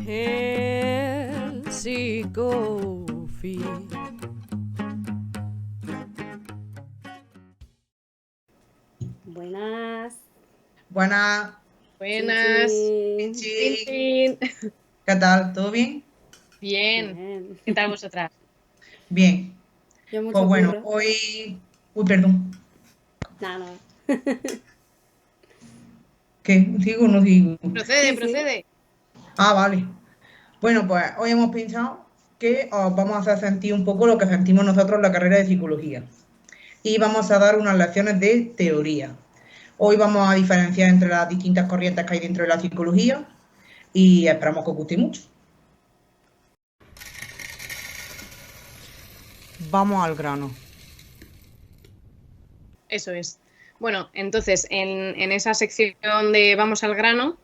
Helsinki. Buenas. Buenas. Buenas. Chin, Chin. Chin. ¿Qué tal? ¿Todo bien? Bien. Bien. ¿Qué tal vosotras? Bien. Yo mucho Pues bueno, curro. hoy... Uy, perdón. Nada. ¿Qué? ¿Digo o no digo? Procede, Sí. procede. Ah, vale. Bueno, pues hoy hemos pensado que os vamos a hacer sentir un poco lo que sentimos nosotros en la carrera de psicología. Y vamos a dar unas lecciones de teoría. Hoy vamos a diferenciar entre las distintas corrientes que hay dentro de la psicología y esperamos que os guste mucho. Vamos al grano. Eso es. Bueno, entonces, en esa sección de vamos al grano,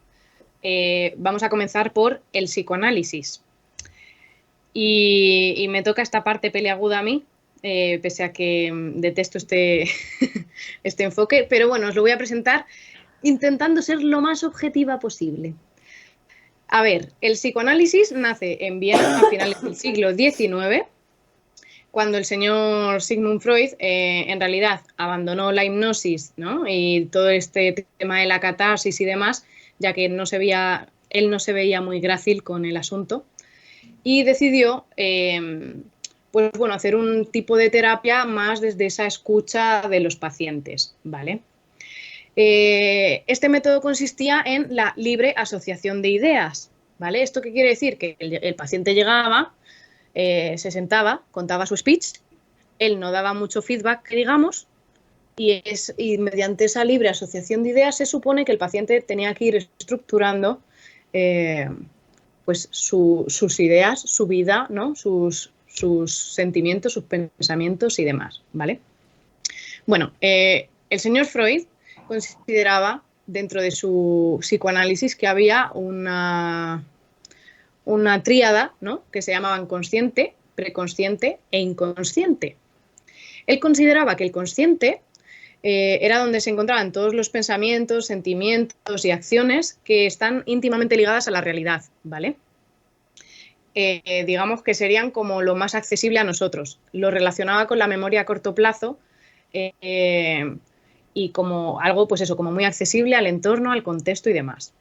vamos a comenzar por el psicoanálisis. Y me toca esta parte peliaguda a mí, pese a que detesto este enfoque, pero bueno, os lo voy a presentar intentando ser lo más objetiva posible. A ver, el psicoanálisis nace en Viena a finales del siglo XIX, cuando el señor Sigmund Freud en realidad abandonó la hipnosis, ¿no? Y todo este tema de la catarsis y demás, ya que él no se veía muy grácil con el asunto, y decidió pues bueno, hacer un tipo de terapia más desde esa escucha de los pacientes, ¿vale? Este método consistía en la libre asociación de ideas, ¿vale? ¿Esto qué quiere decir? Que el paciente llegaba, se sentaba, contaba su speech, él no daba mucho feedback, digamos, y mediante esa libre asociación de ideas se supone que el paciente tenía que ir estructurando pues sus ideas, su vida, ¿no? sus sentimientos, sus pensamientos y demás, ¿vale? Bueno, el señor Freud consideraba dentro de su psicoanálisis que había una tríada, ¿no? Que se llamaban consciente, preconsciente e inconsciente. Él consideraba que el consciente era donde se encontraban todos los pensamientos, sentimientos y acciones que están íntimamente ligadas a la realidad, ¿vale? Digamos que serían como lo más accesible a nosotros. Lo relacionaba con la memoria a corto plazo y como algo, pues eso, como muy accesible al entorno, al contexto y demás.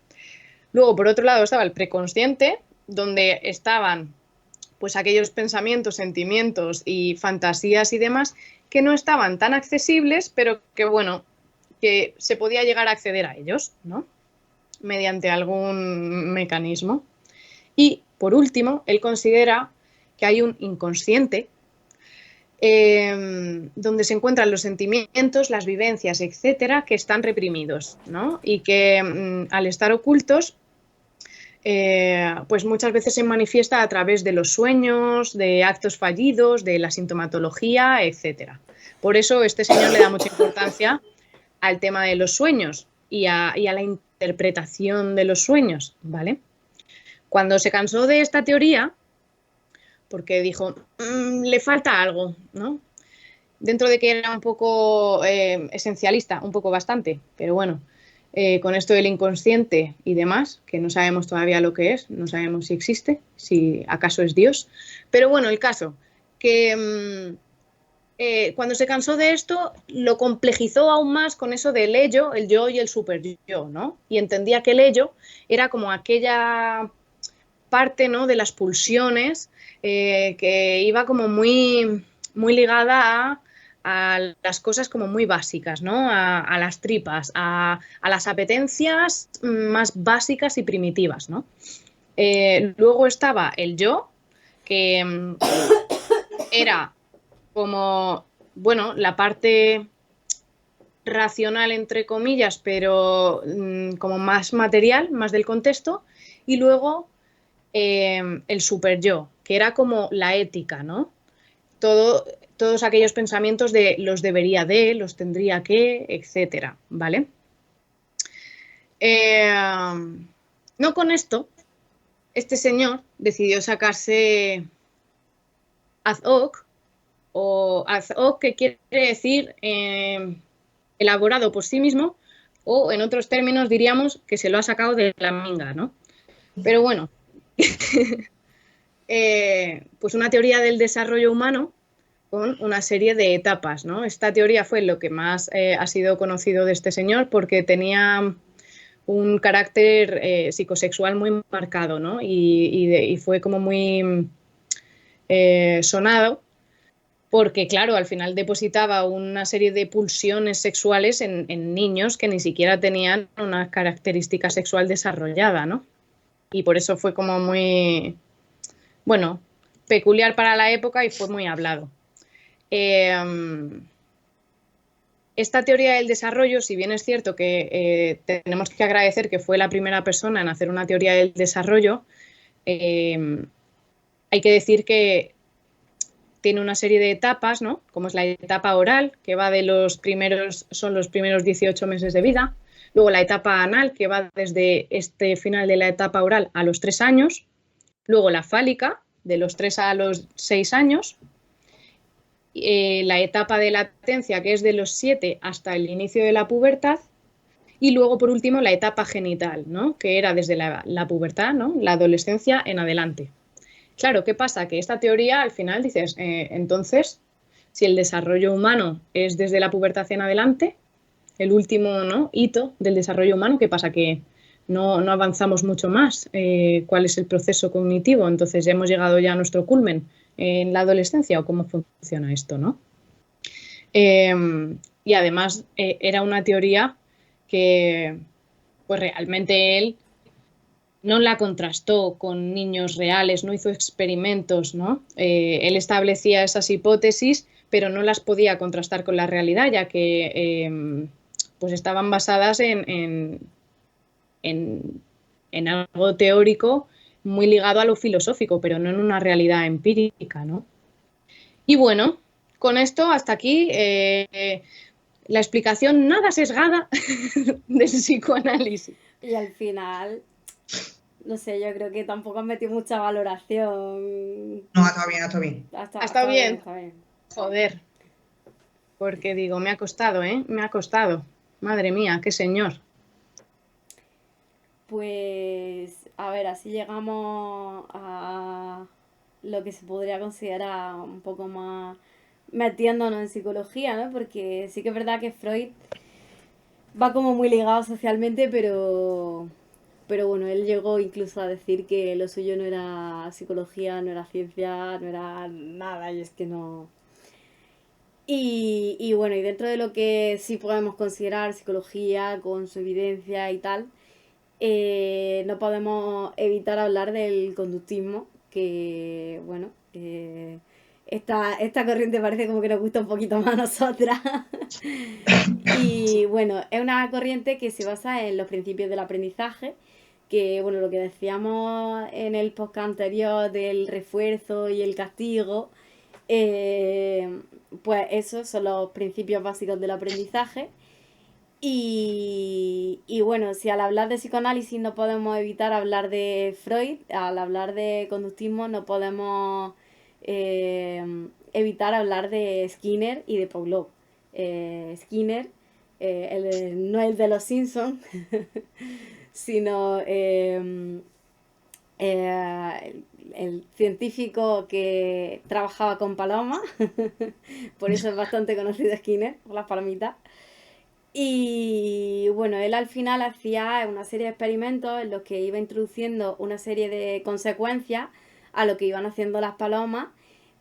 Luego, por otro lado, estaba el preconsciente, donde estaban pues aquellos pensamientos, sentimientos y fantasías y demás que no estaban tan accesibles, pero que bueno, que se podía llegar a acceder a ellos, ¿no? Mediante algún mecanismo. Y por último, él considera que hay un inconsciente donde se encuentran los sentimientos, las vivencias, etcétera, que están reprimidos, ¿no? Y que al estar ocultos pues muchas veces se manifiesta a través de los sueños, de actos fallidos, de la sintomatología, etcétera. Por eso este señor le da mucha importancia al tema de los sueños y a la interpretación de los sueños, ¿vale? Cuando se cansó de esta teoría, porque dijo, le falta algo, ¿no? Dentro de que era un poco esencialista, un poco bastante, pero bueno, con esto del inconsciente y demás, que no sabemos todavía lo que es, no sabemos si existe, si acaso es Dios, pero bueno, el caso, que cuando se cansó de esto, lo complejizó aún más con eso del ello, el yo y el super yo, ¿no? Y entendía que el ello era como aquella parte, ¿no?, de las pulsiones que iba como muy, muy ligada a las cosas como muy básicas, ¿no? A las tripas, a las apetencias más básicas y primitivas, ¿no? Luego estaba el yo, que era como, bueno, la parte racional, entre comillas, pero como más material, más del contexto, y luego el super yo, que era como la ética, ¿no? Todos aquellos pensamientos de los debería de, los tendría que, etcétera, ¿vale? No con esto, este señor decidió sacarse ad hoc, o ad hoc que quiere decir elaborado por sí mismo, o en otros términos diríamos que se lo ha sacado de la manga, ¿no? Pero bueno, pues una teoría del desarrollo humano con una serie de etapas, ¿no? Esta teoría fue lo que más ha sido conocido de este señor porque tenía un carácter psicosexual muy marcado, ¿no? Y fue como muy sonado porque, claro, al final depositaba una serie de pulsiones sexuales en niños que ni siquiera tenían una característica sexual desarrollada, ¿no? Y por eso fue como muy, bueno, peculiar para la época y fue muy hablado. Eh, Esta teoría del desarrollo, si bien es cierto que tenemos que agradecer que fue la primera persona en hacer una teoría del desarrollo, hay que decir que tiene una serie de etapas, ¿no? Como es la etapa oral, que va de son los primeros 18 meses de vida. Luego la etapa anal, que va desde este final de la etapa oral a los 3 años. Luego la fálica, de los 3 a los 6 años. La etapa de latencia, que es de los 7 hasta el inicio de la pubertad. Y luego, por último, la etapa genital, ¿no? Que era desde la pubertad, ¿no? La adolescencia en adelante. Claro, ¿qué pasa? Que esta teoría al final dices, entonces, si el desarrollo humano es desde la pubertad en adelante, el último, ¿no?, hito del desarrollo humano, ¿qué pasa? Que no avanzamos mucho más. ¿Cuál es el proceso cognitivo? Entonces, ¿ya hemos llegado ya a nuestro culmen en la adolescencia o cómo funciona esto, ¿no? Y además era una teoría que pues realmente él no la contrastó con niños reales, no hizo experimentos, ¿no? Él establecía esas hipótesis, pero no las podía contrastar con la realidad, ya que pues estaban basadas en algo teórico muy ligado a lo filosófico, pero no en una realidad empírica, ¿no? Y bueno, con esto hasta aquí la explicación nada sesgada del psicoanálisis. Y al final, no sé, yo creo que tampoco han metido mucha valoración. No, está bien, está bien. Ha estado bien. Está bien. Joder. Porque digo, me ha costado, ¿eh? Me ha costado. Madre mía, qué señor. Pues, a ver, así llegamos a lo que se podría considerar un poco más metiéndonos en psicología, ¿no? Porque sí que es verdad que Freud va como muy ligado socialmente, pero bueno, él llegó incluso a decir que lo suyo no era psicología, no era ciencia, no era nada, y es que no. Y bueno, y dentro de lo que sí podemos considerar psicología con su evidencia y tal, no podemos evitar hablar del conductismo, que bueno, esta corriente parece como que nos gusta un poquito más a nosotras. Y bueno, es una corriente que se basa en los principios del aprendizaje, que bueno, lo que decíamos en el podcast anterior del refuerzo y el castigo, pues esos son los principios básicos del aprendizaje. Y bueno, si al hablar de psicoanálisis no podemos evitar hablar de Freud, al hablar de conductismo no podemos evitar hablar de Skinner y de Pavlov. Skinner, no el de los Simpsons, sino el científico que trabajaba con palomas, por eso es bastante conocido Skinner, por las palomitas. Y bueno, él al final hacía una serie de experimentos en los que iba introduciendo una serie de consecuencias a lo que iban haciendo las palomas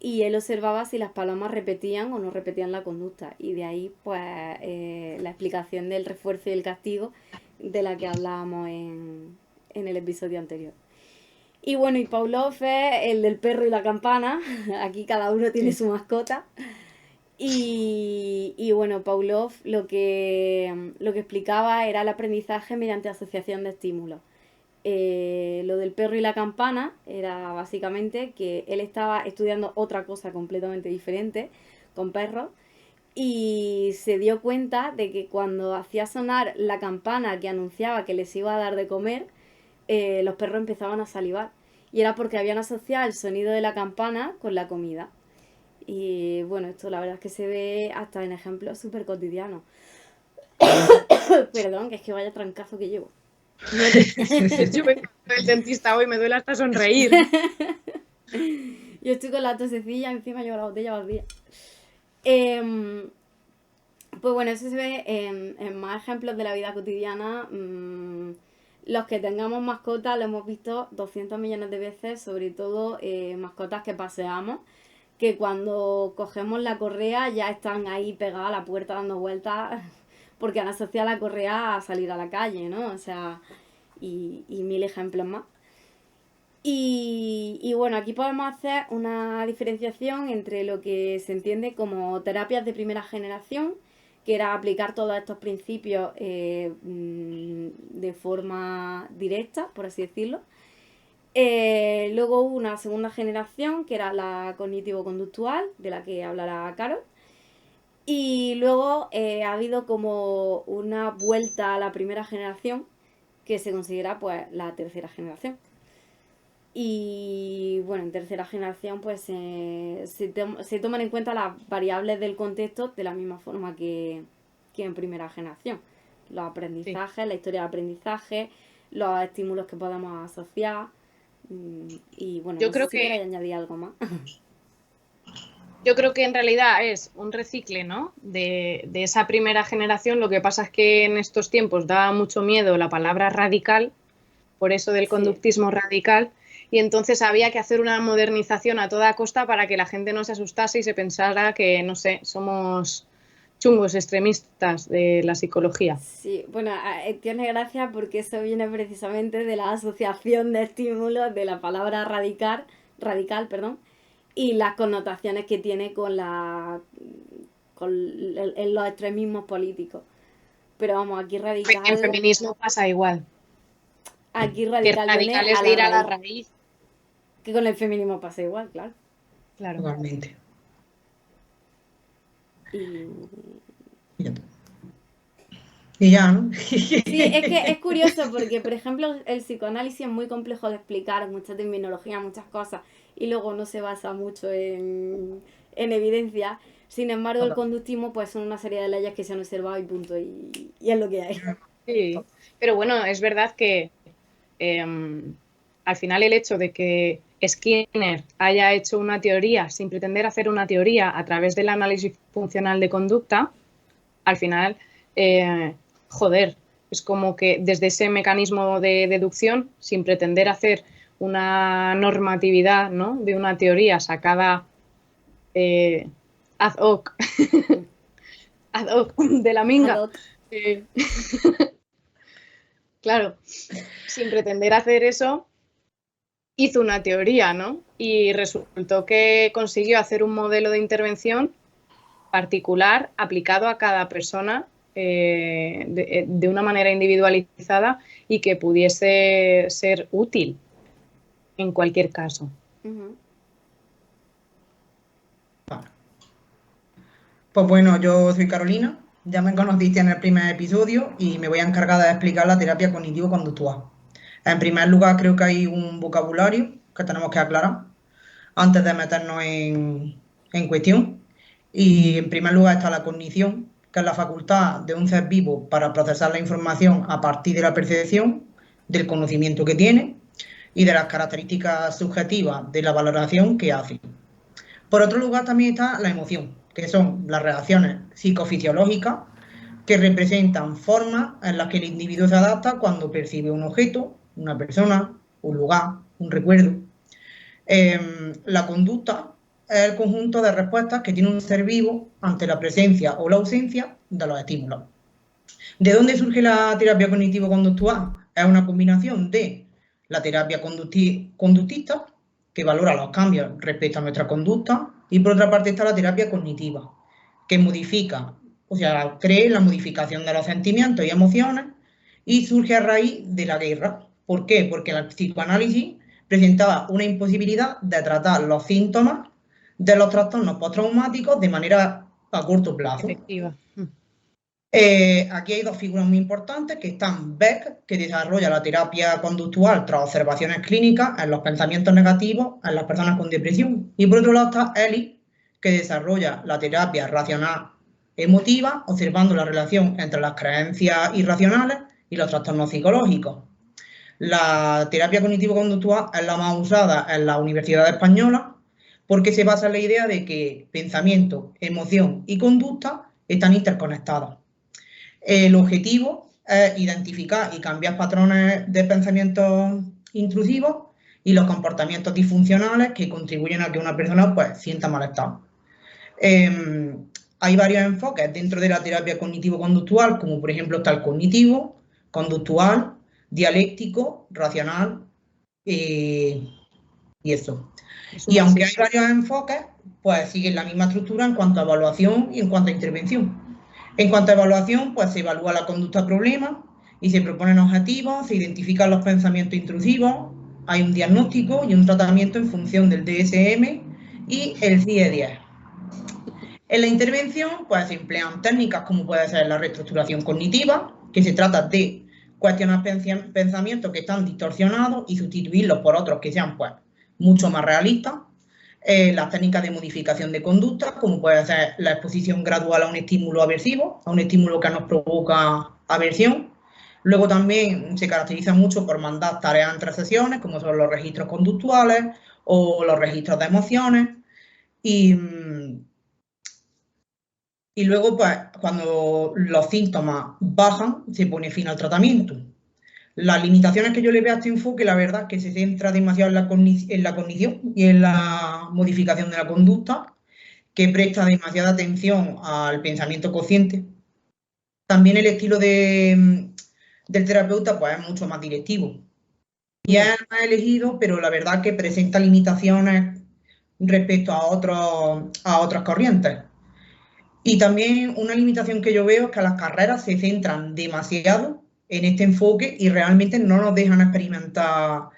y él observaba si las palomas repetían o no repetían la conducta. Y de ahí pues la explicación del refuerzo y el castigo de la que hablábamos en el episodio anterior. Y bueno, y Pavlov es el del perro y la campana. Aquí cada uno tiene su mascota. Y bueno, Pavlov lo que explicaba era el aprendizaje mediante asociación de estímulos. Lo del perro y la campana era básicamente que él estaba estudiando otra cosa completamente diferente con perros y se dio cuenta de que cuando hacía sonar la campana que anunciaba que les iba a dar de comer, los perros empezaban a salivar. Y era porque habían asociado el sonido de la campana con la comida. Y bueno, esto la verdad es que se ve hasta en ejemplos súper cotidianos. Perdón, que es que vaya trancazo que llevo. Yo vengo del dentista hoy, me duele hasta sonreír. Yo estoy con la tosecilla, encima llevo la botella vacía. Em, pues bueno, eso se ve en más ejemplos de la vida cotidiana. Los que tengamos mascotas lo hemos visto 200 millones de veces, sobre todo mascotas que paseamos, que cuando cogemos la correa ya están ahí pegadas a la puerta dando vueltas, porque han asociado la correa a salir a la calle, ¿no? O sea, y mil ejemplos más. Y bueno, aquí podemos hacer una diferenciación entre lo que se entiende como terapias de primera generación, que era aplicar todos estos principios de forma directa, por así decirlo. Luego hubo una segunda generación, que era la cognitivo-conductual, de la que hablará Carol. Y luego ha habido como una vuelta a la primera generación, que se considera pues la tercera generación. Y bueno, en tercera generación pues se toman en cuenta las variables del contexto de la misma forma que en primera generación. Los aprendizajes, la historia de aprendizaje, los estímulos que podemos asociar. Y bueno, Yo no creo sé si que- queréis añadir algo más. Yo creo que en realidad es un recicle, ¿no? De esa primera generación. Lo que pasa es que en estos tiempos da mucho miedo la palabra radical, por eso del Sí. conductismo radical, y entonces había que hacer una modernización a toda costa para que la gente no se asustase y se pensara que, no sé, somos chungos extremistas de la psicología. Sí, bueno, tiene gracia porque eso viene precisamente de la asociación de estímulos de la palabra radical, perdón, y las connotaciones que tiene con los extremismos políticos. Pero vamos, aquí En radical, feminismo pasa igual, aquí que radical viene radical es a de la ir a la raíz. raíz, Que con el feminismo pasa igual, claro. claro. Totalmente. Y Y ya está. Y ya, ¿no? sí, es que es curioso porque, por ejemplo, el psicoanálisis es muy complejo de explicar, mucha terminología, muchas cosas, y luego no se basa mucho en evidencia. Sin embargo, el conductismo pues son una serie de leyes que se han observado y punto, y es lo que hay. Sí, pero bueno, es verdad que al final el hecho de que Skinner haya hecho una teoría sin pretender hacer una teoría a través del análisis funcional de conducta, al final, joder, es como que desde ese mecanismo de deducción, sin pretender hacer una normatividad, ¿no?, de una teoría sacada ad hoc, ad hoc de la minga. Ad hoc. Claro, sin pretender hacer eso, hizo una teoría, ¿no? Y resultó que consiguió hacer un modelo de intervención particular aplicado a cada persona de una manera individualizada y que pudiese ser útil en cualquier caso. Ujú. Pues bueno, yo soy Carolina, ya me conociste en el primer episodio y me voy a encargar de explicar la terapia cognitivo-conductual. En primer lugar, creo que hay un vocabulario que tenemos que aclarar antes de meternos en cuestión. Y en primer lugar está la cognición, que es la facultad de un ser vivo para procesar la información a partir de la percepción, del conocimiento que tiene y de las características subjetivas de la valoración que hace. Por otro lugar también está la emoción, que son las reacciones psicofisiológicas que representan formas en las que el individuo se adapta cuando percibe un objeto, una persona, un lugar, un recuerdo. La conducta es el conjunto de respuestas que tiene un ser vivo ante la presencia o la ausencia de los estímulos. ¿De dónde surge la terapia cognitivo-conductual? Es una combinación de la terapia conductista, que valora los cambios respecto a nuestra conducta, y por otra parte está la terapia cognitiva, que modifica, o sea, cree la modificación de los sentimientos y emociones y surge a raíz de la guerra. ¿Por qué? Porque el psicoanálisis presentaba una imposibilidad de tratar los síntomas de los trastornos postraumáticos de manera a corto plazo. Efectiva. Aquí hay dos figuras muy importantes, que están Beck, que desarrolla la terapia conductual tras observaciones clínicas en los pensamientos negativos en las personas con depresión. Y por otro lado está Ellis, que desarrolla la terapia racional emotiva, observando la relación entre las creencias irracionales y los trastornos psicológicos. La terapia cognitivo-conductual es la más usada en la Universidad Española porque se basa en la idea de que pensamiento, emoción y conducta están interconectadas. El objetivo es identificar y cambiar patrones de pensamientos intrusivos y los comportamientos disfuncionales que contribuyen a que una persona pues, sienta malestar. Hay varios enfoques dentro de la terapia cognitivo-conductual, como por ejemplo está el cognitivo, conductual, dialéctico, racional y eso. Y aunque hay varios enfoques, pues siguen la misma estructura en cuanto a evaluación y en cuanto a intervención. En cuanto a evaluación, pues se evalúa la conducta problema y se proponen objetivos, se identifican los pensamientos intrusivos, hay un diagnóstico y un tratamiento en función del DSM y el CIE-10. En la intervención, pues se emplean técnicas como puede ser la reestructuración cognitiva, que se trata de cuestionar pensamientos que están distorsionados y sustituirlos por otros que sean pues, mucho más realistas. Las técnicas de modificación de conducta, como puede ser la exposición gradual a un estímulo aversivo, a un estímulo que nos provoca aversión. Luego también se caracteriza mucho por mandar tareas entre sesiones, como son los registros conductuales o los registros de emociones. Y luego, pues, cuando los síntomas bajan, se pone fin al tratamiento. Las limitaciones que yo le veo a este enfoque, la verdad, es que se centra demasiado en la cognición y en la modificación de la conducta, que presta demasiada atención al pensamiento consciente. También el estilo del terapeuta pues, es mucho más directivo. Y es más elegido, pero la verdad que presenta limitaciones respecto a otras corrientes. Y también una limitación que yo veo es que las carreras se centran demasiado en este enfoque y realmente no nos dejan experimentar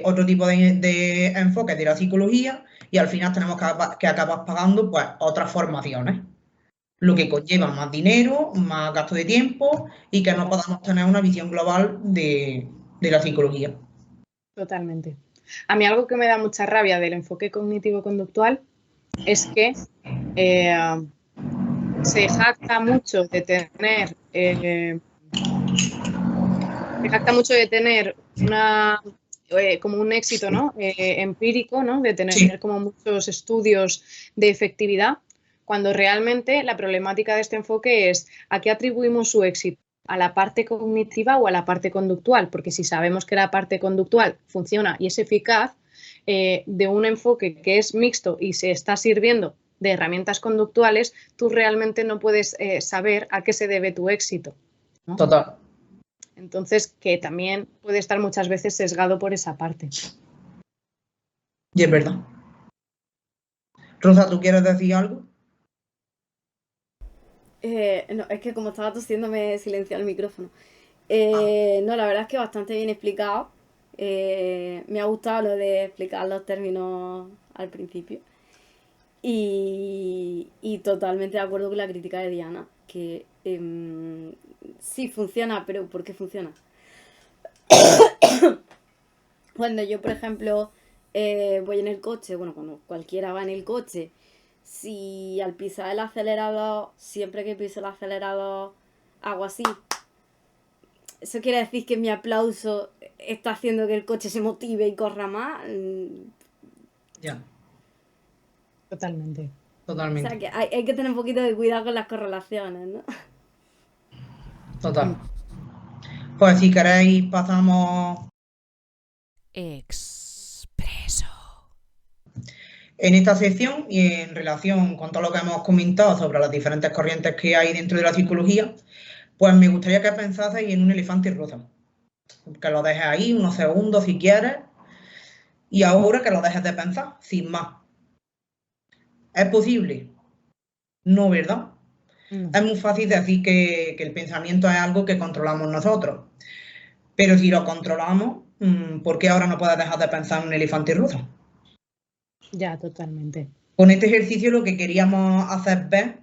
otro tipo de enfoques de la psicología y al final tenemos que acabar pagando pues, otras formaciones, lo que conlleva más dinero, más gasto de tiempo y que no podamos tener una visión global de la psicología. Totalmente. A mí algo que me da mucha rabia del enfoque cognitivo-conductual es que se jacta mucho de tener como un éxito, ¿no? Empírico, ¿no? De tener como muchos estudios de efectividad, cuando realmente la problemática de este enfoque es ¿a qué atribuimos su éxito? ¿A la parte cognitiva o a la parte conductual? Porque si sabemos que la parte conductual funciona y es eficaz, de un enfoque que es mixto y se está sirviendo de herramientas conductuales, tú realmente no puedes saber a qué se debe tu éxito, ¿no? Total. Entonces, que también puede estar muchas veces sesgado por esa parte. Y es verdad. Rosa, ¿tú quieres decir algo? No, es que como estaba tosiendo me he silenciado el micrófono. No, la verdad es que bastante bien explicado. Me ha gustado lo de explicar los términos al principio. Y totalmente de acuerdo con la crítica de Diana, que sí funciona, pero ¿por qué funciona? Cuando yo, por ejemplo, voy en el coche, bueno, cuando cualquiera va en el coche, si al pisar el acelerador, siempre que piso el acelerador hago así, ¿eso quiere decir que mi aplauso está haciendo que el coche se motive y corra más? Ya. Totalmente. Totalmente. O sea, que hay que tener un poquito de cuidado con las correlaciones, ¿no? Total. Pues si queréis pasamos Expreso. en esta sección y en relación con todo lo que hemos comentado sobre las diferentes corrientes que hay dentro de la psicología, pues me gustaría que pensaseis en un elefante rosa. Que lo dejes ahí unos segundos si quieres y ahora que lo dejes de pensar, sin más. ¿Es posible? No, ¿verdad? Es muy fácil decir que el pensamiento es algo que controlamos nosotros. Pero si lo controlamos, ¿por qué ahora no puedes dejar de pensar en un elefante rosa? Ya, totalmente. Con este ejercicio lo que queríamos hacer ver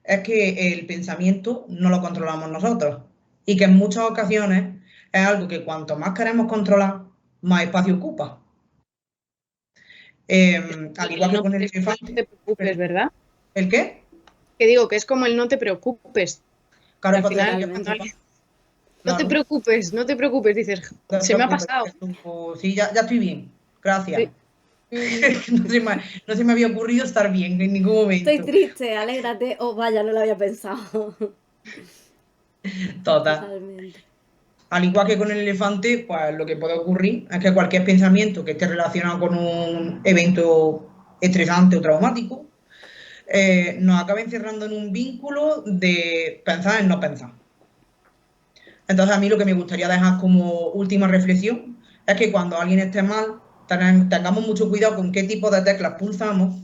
es que el pensamiento no lo controlamos nosotros y que en muchas ocasiones es algo que cuanto más queremos controlar, más espacio ocupa. Al igual que con el elefante. No te preocupes, ¿verdad? ¿El qué? Que digo que es como el no te preocupes. Claro, al pues final, Claro, no te preocupes, dices, no te se me ha preocupes, pasado. que tú, sí, ya estoy bien, gracias. Sí. Ujú. No se me había ocurrido estar bien en ningún Estoy momento. triste, alégrate. Oh, vaya, no lo había pensado. Total. Totalmente. Al igual que con el elefante, pues lo que puede ocurrir es que cualquier pensamiento que esté relacionado con un evento estresante o traumático nos acabe encerrando en un vínculo de pensar en no pensar. Entonces, a mí lo que me gustaría dejar como última reflexión es que cuando alguien esté mal, tengamos mucho cuidado con qué tipo de teclas pulsamos,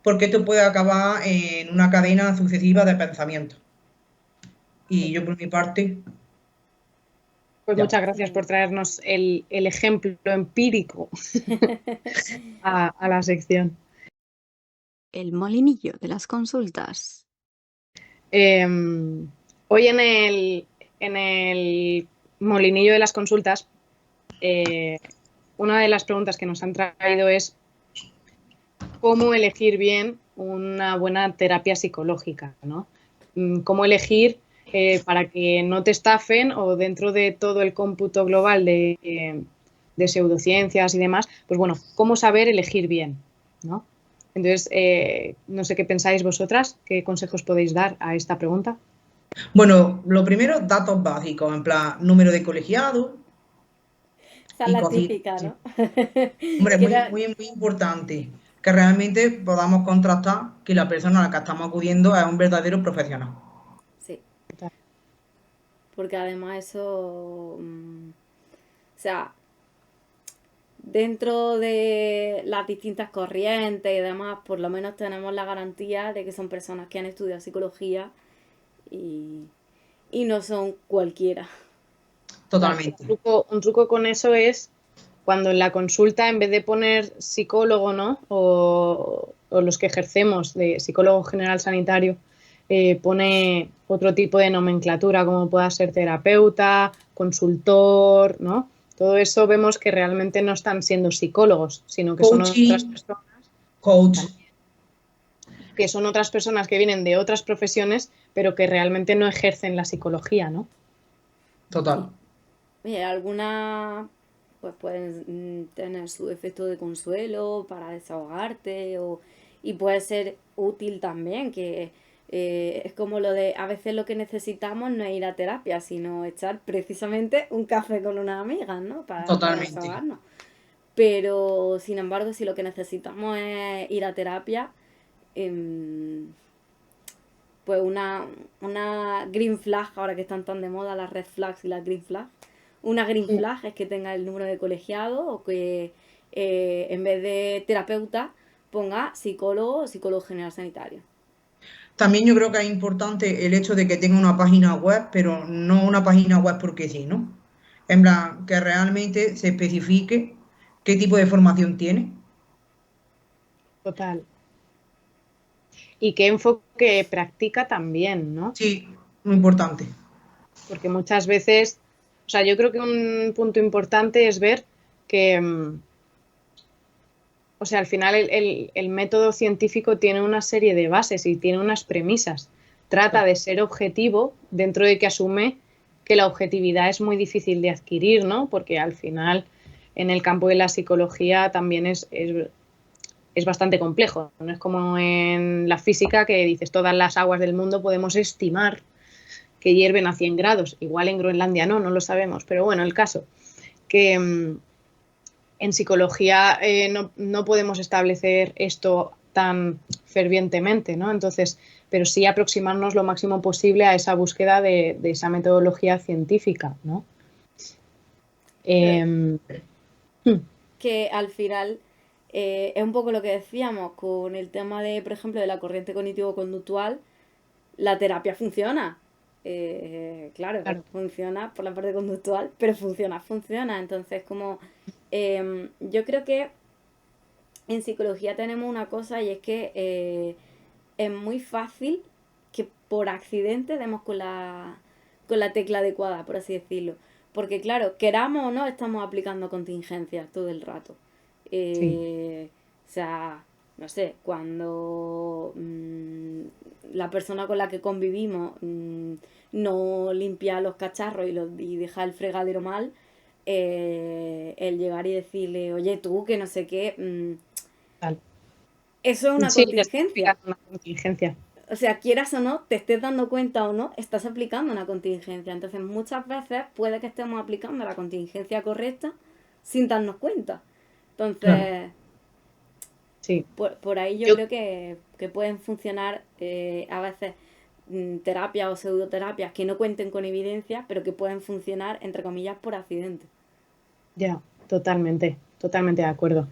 porque esto puede acabar en una cadena sucesiva de pensamientos. Y yo, por mi parte, Pues ya. muchas gracias por traernos el ejemplo empírico a la sección. El molinillo de las consultas. Eh, Hoy en el molinillo de las consultas, una de las preguntas que nos han traído es cómo elegir bien una buena terapia psicológica, ¿no? Cómo elegir para que no te estafen o dentro de todo el cómputo global de pseudociencias y demás, pues bueno, cómo saber elegir bien, ¿no? Entonces, no sé qué pensáis vosotras, qué consejos podéis dar a esta pregunta. Bueno, lo primero, datos básicos, en plan, número de colegiado Esa es y la cositas típica, así. ¿no? Hombre, es Que muy, era- muy, muy importante que realmente podamos contrastar que la persona a la que estamos acudiendo es un verdadero profesional. Sí, porque además eso... o sea, dentro de las distintas corrientes y demás, por lo menos tenemos la garantía de que son personas que han estudiado psicología y, y no son cualquiera. Total. Totalmente. Un truco con eso es cuando en la consulta, en vez de poner psicólogo, ¿no? O los que ejercemos de psicólogo general sanitario, pone otro tipo de nomenclatura, como pueda ser terapeuta, consultor, ¿no? Todo eso vemos que realmente no están siendo psicólogos, sino que son otras Coaching, personas, coach, que son otras personas que vienen de otras profesiones, pero que realmente no ejercen la psicología, ¿no? Sí. total. Oye, algunas pues pueden tener su efecto de consuelo para desahogarte y puede ser útil también, que es como lo de a veces lo que necesitamos no es ir a terapia, sino echar precisamente un café con unas amigas, ¿no? Para Totalmente. desahogarnos. Pero, sin embargo, si lo que necesitamos es ir a terapia, em, pues una green flag, ahora que están tan de moda las red flags y las green flags, una green Sí. flag es que tenga el número de colegiado o que en vez de terapeuta ponga psicólogo o psicólogo general sanitario. También yo creo que es importante el hecho de que tenga una página web, pero no una página web porque sí, ¿no? En plan, que realmente se especifique qué tipo de formación tiene. Total. Y qué enfoque practica también, ¿no? Sí, muy importante. Porque muchas veces, o sea, yo creo que un punto importante es ver que, o sea, al final el método científico tiene una serie de bases y tiene unas premisas. Trata de ser objetivo dentro de que asume que la objetividad es muy difícil de adquirir, ¿no? Porque al final en el campo de la psicología también es bastante complejo. No es como en la física que dices todas las aguas del mundo podemos estimar que hierven a 100 grados. Igual en Groenlandia no lo sabemos. Pero bueno, el caso que en psicología no podemos establecer esto tan fervientemente, ¿no? Entonces, pero sí aproximarnos lo máximo posible a esa búsqueda de esa metodología científica, ¿no? Pero Eh, que al final es un poco lo que decíamos con el tema de, por ejemplo, de la corriente cognitivo-conductual, la terapia funciona. Claro, claro, funciona por la parte conductual, pero funciona. Entonces, como yo creo que en psicología tenemos una cosa y es que es muy fácil que por accidente demos con la tecla adecuada, por así decirlo. Porque claro, queramos o no, estamos aplicando contingencias todo el rato. sí, O sea, no sé, cuando la persona con la que convivimos no limpia los cacharros y deja el fregadero mal, el llegar y decirle, oye tú, que no sé qué, Tal. eso es una Sí, contingencia. una contingencia. O sea, quieras o no, te estés dando cuenta o no, estás aplicando una contingencia. Entonces, muchas veces puede que estemos aplicando la contingencia correcta sin darnos cuenta. Claro. Entonces, Sí. por ahí yo Yo, creo que pueden funcionar a veces terapias o pseudoterapias que no cuenten con evidencia, pero que pueden funcionar, entre comillas, por accidente. ya, totalmente de acuerdo.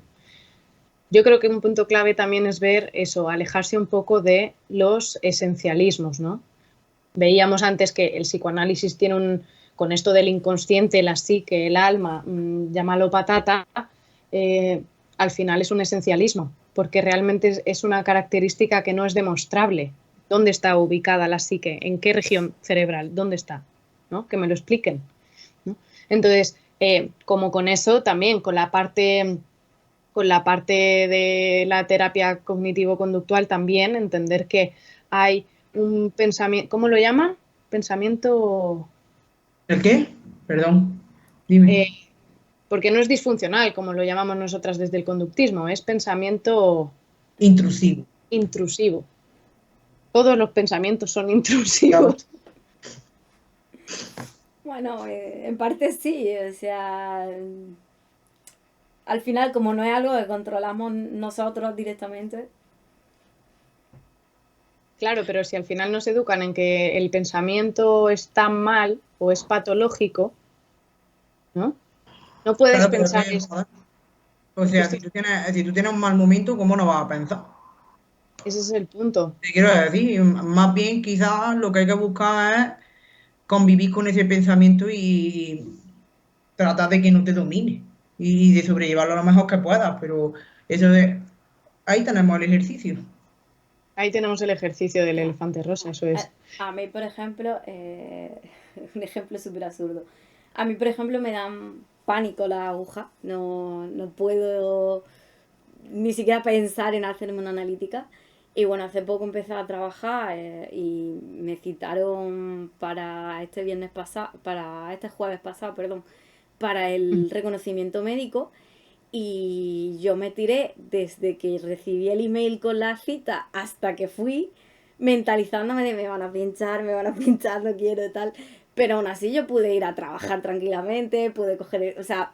Yo creo que un punto clave también es ver eso, alejarse un poco de los esencialismos, ¿no? Veíamos antes que el psicoanálisis tiene con esto del inconsciente, la psique, el alma, llámalo patata, eh, al final es un esencialismo, porque realmente es una característica que no es demostrable. ¿Dónde está ubicada la psique? ¿En qué región cerebral? ¿Dónde está? ¿No? Que me lo expliquen, ¿no? Entonces, como con eso también, con la parte de la terapia cognitivo-conductual también, entender que hay un pensamiento, ¿cómo lo llama? Pensamiento, ¿El qué? Perdón, dime. eh, porque no es disfuncional, como lo llamamos nosotras desde el conductismo, es pensamiento Intrusivo. intrusivo. Todos los pensamientos son Claro. intrusivos. Bueno, en parte sí, o sea, al final como no es algo que controlamos nosotros directamente. Claro, pero si al final nos educan en que el pensamiento está mal o es patológico, ¿no? No puedes Claro, pero pensar que, esto. joder, o sea, si tú tienes un mal momento, ¿cómo no vas a pensar? Ese es el punto. Te quiero decir, más bien quizás lo que hay que buscar es convivir con ese pensamiento y tratar de que no te domine y de sobrellevarlo lo mejor que puedas, pero eso de, ahí tenemos el ejercicio. Ahí tenemos el ejercicio del Ya. elefante rosa, eso es. A mí, por ejemplo, un ejemplo súper absurdo. A mí, por ejemplo, me dan pánico las agujas. No puedo ni siquiera pensar en hacerme una analítica. Y bueno, hace poco empecé a trabajar y me citaron para este viernes pasado, para este jueves pasado, perdón, para el reconocimiento médico. Y yo me tiré desde que recibí el email con la cita hasta que fui mentalizándome de me van a pinchar, no quiero tal. Pero aún así yo pude ir a trabajar tranquilamente, pude coger, o sea,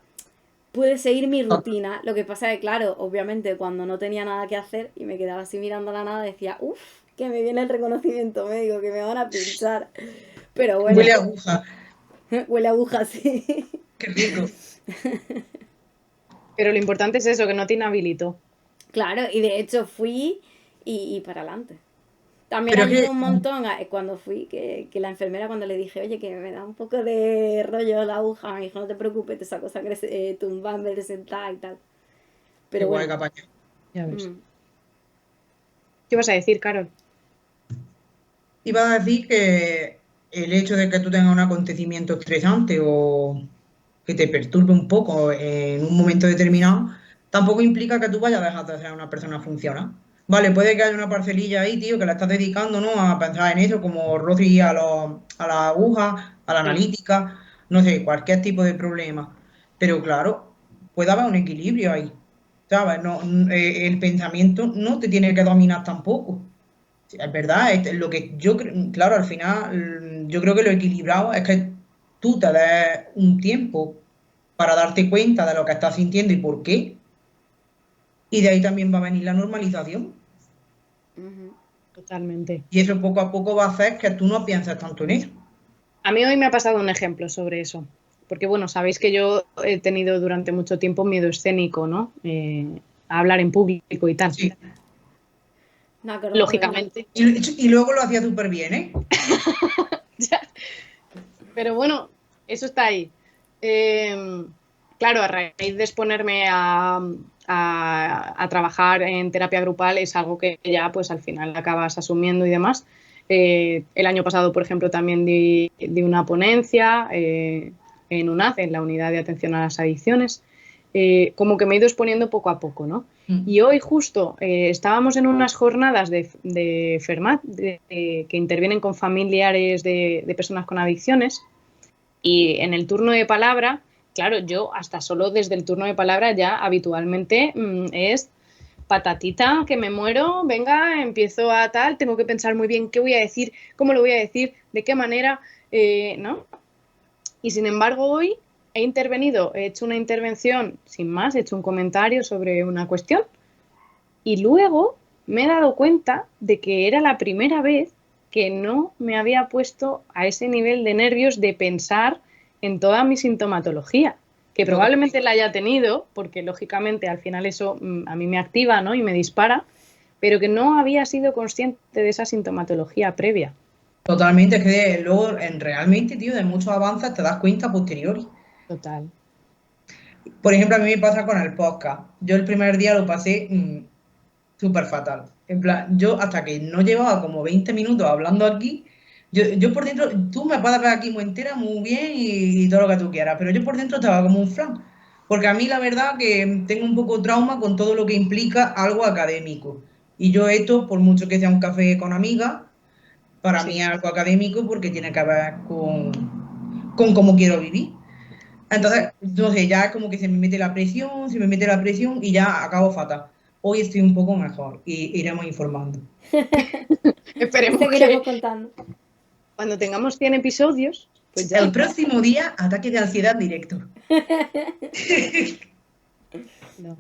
pude seguir mi rutina. Lo que pasa es que, claro, obviamente cuando no tenía nada que hacer y me quedaba así mirando a la nada, decía, uff, que me viene el reconocimiento médico, que me van a pinchar. Pero bueno, Huele a aguja, huele a aguja, sí. qué rico. Pero lo importante es eso, que no te inhabilitó. Claro, y de hecho fui y para adelante. También Pero es ayudó que, un montón cuando fui, que la enfermera cuando le dije, oye, que me da un poco de rollo la aguja, me dijo, no te preocupes, te saco sangre tumbando, sentada y tal. qué Pero guay, bueno, capaña. Ya ves. mm, ¿Qué vas a decir, Carol? Iba a decir que el hecho de que tú tengas un acontecimiento estresante o que te perturbe un poco en un momento determinado, tampoco implica que tú vayas a dejar de ser una persona funcional. Vale, puede que haya una parcelilla ahí, tío, que la estás dedicando, ¿no? A pensar en eso, como Rosy a la aguja, a la Sí. analítica, no sé, cualquier tipo de problema. Pero claro, puede haber un equilibrio ahí, ¿sabes? No, el pensamiento no te tiene que dominar tampoco. Sí, es verdad, lo que yo claro, al final yo creo que lo equilibrado es que tú te des un tiempo para darte cuenta de lo que estás sintiendo y por qué, y de ahí también va a venir la normalización. ujú. Totalmente. Y eso poco a poco va a hacer que tú no pienses tanto en eso. A mí hoy me ha pasado un ejemplo sobre eso. Porque, bueno, sabéis que yo he tenido durante mucho tiempo miedo escénico, ¿no? A hablar en público y tal. Sí. Me acordaba de una. Lógicamente. Y luego lo hacía súper bien, ¿eh? Pero bueno, eso está ahí. Claro, a raíz de exponerme a trabajar en terapia grupal es algo que ya pues al final acabas asumiendo y demás. El año pasado, por ejemplo, también di una ponencia en UNAD, en la Unidad de Atención a las Adicciones, como que me he ido exponiendo poco a poco, ¿no? Y hoy justo estábamos en unas jornadas de FERMAT, que intervienen con familiares de personas con adicciones, y en el turno de palabra, claro, yo hasta solo desde el turno de palabra ya habitualmente es patatita, que me muero, venga, empiezo a tal, tengo que pensar muy bien qué voy a decir, cómo lo voy a decir, de qué manera, ¿no? Y sin embargo hoy he intervenido, he hecho una intervención sin más, he hecho un comentario sobre una cuestión y luego me he dado cuenta de que era la primera vez que no me había puesto a ese nivel de nervios de pensar en toda mi sintomatología, que probablemente la haya tenido, porque lógicamente al final eso a mí me activa, ¿no? Y me dispara, pero que no había sido consciente de esa sintomatología previa. Totalmente, es que luego realmente, tío, de muchos avances te das cuenta a posteriori. Total. Por ejemplo, a mí me pasa con el podcast. Yo el primer día lo pasé súper fatal. En plan, yo hasta que no llevaba como 20 minutos hablando aquí, yo por dentro, tú me puedes ver aquí muy entera, muy bien y todo lo que tú quieras, pero yo por dentro estaba como un flan. Porque a mí la verdad que tengo un poco trauma con todo lo que implica algo académico. Y yo esto, por mucho que sea un café con amigas, para mí Sí. es algo académico porque tiene que ver con cómo quiero vivir. Entonces ya es como que se me mete la presión, se me mete la presión y ya acabo fatal. Hoy estoy un poco mejor y iremos informando. Y Esperemos seguiremos que contando. cuando tengamos 100 episodios, pues ya. El próximo día, ataque de ansiedad directo. No.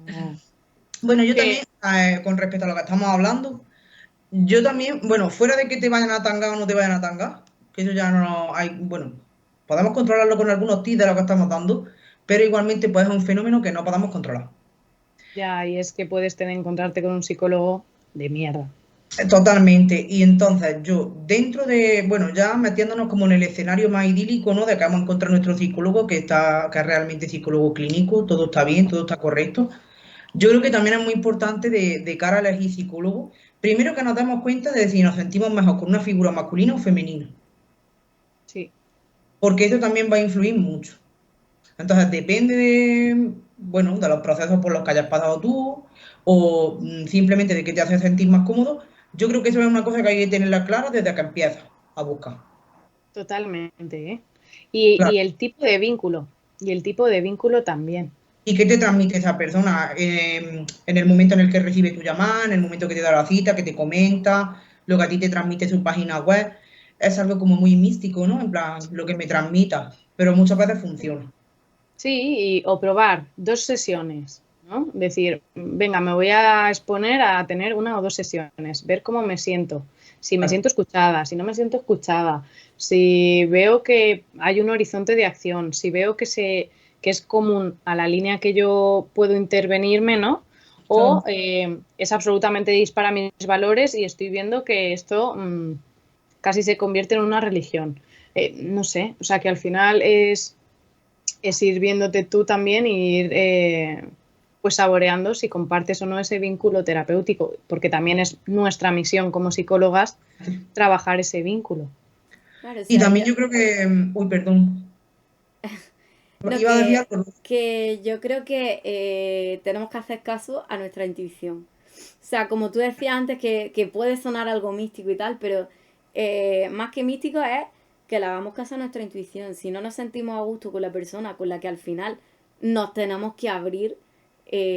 Bueno, yo también, Que, con respecto a lo que estamos hablando, yo también, bueno, fuera de que te vayan a tangar o no te vayan a tangar, que eso ya no hay, bueno, podemos controlarlo con algunos tips de lo que estamos dando, pero igualmente pues es un fenómeno que no podamos controlar. ya, y es que puedes encontrarte con un psicólogo de mierda. Totalmente. Y entonces yo, dentro de, bueno, ya metiéndonos como en el escenario más idílico, ¿no? De que vamos a encontrar nuestro psicólogo, que es realmente psicólogo clínico, todo está bien, todo está correcto. Yo creo que también es muy importante de cara a elegir psicólogo, primero que nos demos cuenta de si nos sentimos mejor con una figura masculina o femenina, Sí, porque eso también va a influir mucho. Entonces depende de, bueno, de los procesos por los que hayas pasado tú o simplemente de que te hace sentir más cómodo. Yo creo que eso es una cosa que hay que tenerla clara desde que empiezas a buscar. totalmente, ¿eh? Y Claro. el tipo de vínculo, y el tipo de vínculo también. ¿Y qué te transmite esa persona en el momento en el que recibe tu llamada, en el momento que te da la cita, que te comenta, lo que a ti te transmite su página web? Es algo como muy místico, ¿no? En plan, lo que me transmita, pero muchas veces funciona. Sí, o probar 2 sesiones, ¿no? Decir, venga, me voy a exponer a tener 1 o 2 sesiones, ver cómo me siento, si me Claro. siento escuchada, si no me siento escuchada, si veo que hay un horizonte de acción, si veo que es común a la línea que yo puedo intervenirme, ¿no? O Claro. es absolutamente dispara a mis valores y estoy viendo que esto casi se convierte en una religión. No sé, o sea que al final es ir viéndote tú también y ir pues saboreando si compartes o no ese vínculo terapéutico, porque también es nuestra misión como psicólogas trabajar ese vínculo. Claro, o Y sea, también yo creo que, uy, perdón, no, iba a decir algo. que yo creo que tenemos que hacer caso a nuestra intuición. O sea, como tú decías antes, que puede sonar algo místico y tal, pero más que místico es que le hagamos caso a nuestra intuición. Si no nos sentimos a gusto con la persona con la que al final nos tenemos que abrir,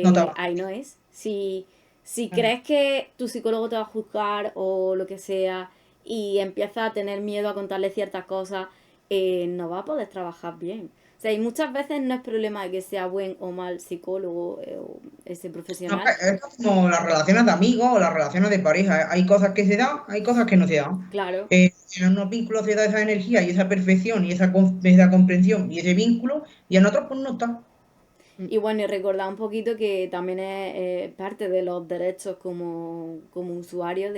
No te ahí no es. Si Claro. crees que tu psicólogo te va a juzgar o lo que sea y empiezas a tener miedo a contarle ciertas cosas, no va a poder trabajar bien. O sea, y muchas veces no es problema de que sea buen o mal psicólogo o ese No, profesional. es como las relaciones de amigos o las relaciones de pareja. Hay cosas que se dan, hay cosas que no se dan. Claro. En unos vínculos se da esa energía y esa perfección y esa comprensión y ese vínculo, y en otros pues no está. Y bueno, y recordar un poquito que también es parte de los derechos como usuario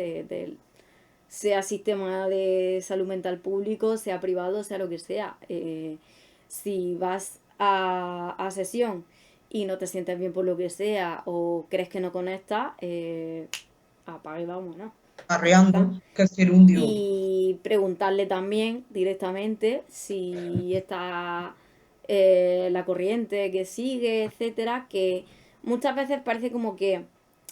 sea sistema de salud mental público, sea privado, sea lo que sea. Si vas a sesión y no te sientes bien por lo que sea o crees que no conectas, apaga y vámonos. Ya está. Arreando, que es gerundio. Y preguntarle también directamente si está la corriente que sigue, etcétera, que muchas veces parece como que,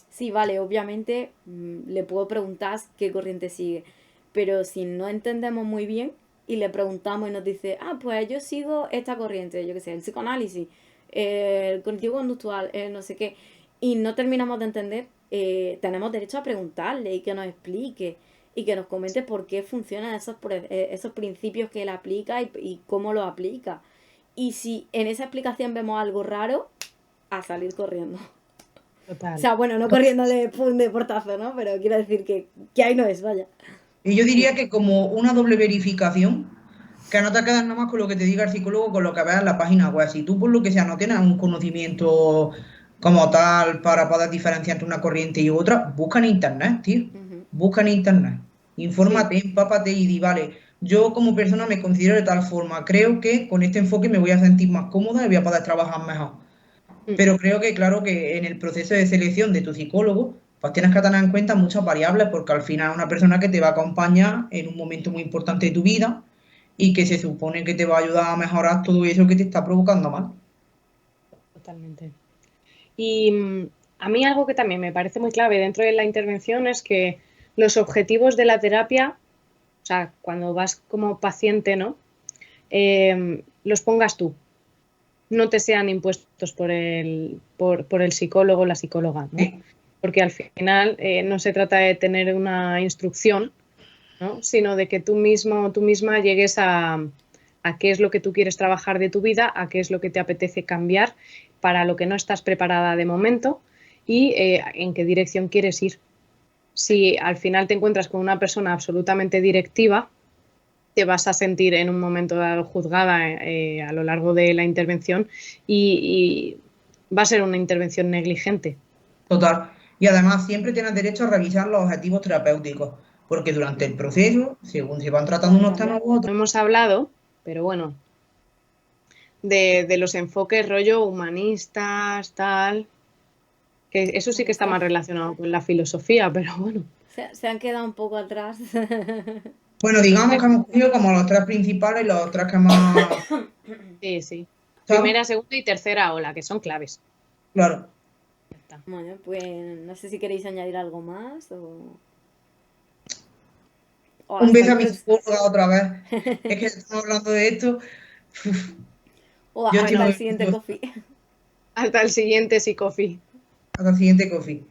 sí, vale, obviamente le puedo preguntar qué corriente sigue, pero si no entendemos muy bien y le preguntamos y nos dice, ah, pues yo sigo esta corriente, yo qué sé, el psicoanálisis, el cognitivo conductual, no sé qué, y no terminamos de entender, tenemos derecho a preguntarle y que nos explique y que nos comente por qué funcionan esos principios que él aplica y cómo los aplica. Y si en esa explicación vemos algo raro, a salir corriendo. O Total. sea, bueno, no corriendo de portazo, ¿no? Pero quiero decir que ahí no es, vaya. Y yo diría que como una doble verificación, que no te quedas nada más con lo que te diga el psicólogo, con lo que veas en la página web. Si tú por lo que sea no tienes un conocimiento como tal para poder diferenciar entre una corriente y otra, busca en internet, tío. Ujú. Busca en internet. Infórmate, empápate y di, vale, yo como persona me considero de tal forma, creo que con este enfoque me voy a sentir más cómoda y voy a poder trabajar mejor. Mm. Pero creo que, claro, que en el proceso de selección de tu psicólogo, pues tienes que tener en cuenta muchas variables, porque al final es una persona que te va a acompañar en un momento muy importante de tu vida y que se supone que te va a ayudar a mejorar todo eso que te está provocando mal. Totalmente. Y a mí algo que también me parece muy clave dentro de la intervención es que los objetivos de la terapia, o sea, cuando vas como paciente, ¿no? Los pongas tú, no te sean impuestos por el psicólogo o la psicóloga, ¿no? Sí, Porque al final no se trata de tener una instrucción, ¿no? Sino de que tú mismo, tú misma llegues a qué es lo que tú quieres trabajar de tu vida, a qué es lo que te apetece cambiar, para lo que no estás preparada de momento y en qué dirección quieres ir. Si al final te encuentras con una persona absolutamente directiva, te vas a sentir en un momento dado juzgada a lo largo de la intervención y va a ser una intervención negligente. total. Y además siempre tienes derecho a revisar los objetivos terapéuticos, porque durante el proceso, según se van tratando Pueden unos temas cambiar. u No otros, hemos hablado, pero bueno, de los enfoques rollo humanistas, tal, que eso sí que está más relacionado con la filosofía, pero bueno. Se han quedado un poco atrás. bueno, digamos que hemos cogido como los tres principales y los tres que más, Sí, sí. ¿sabes? Primera, segunda y tercera ola, que son claves. Claro. Ya está. Bueno, pues no sé si queréis añadir algo más o Un hasta beso el a mi próximo. psicóloga otra vez. Es que estamos hablando de esto. Uf, O yo estoy hasta Bueno, el muy siguiente nerviosa. coffee. hasta el siguiente Psicofi. Hasta el siguiente coffee.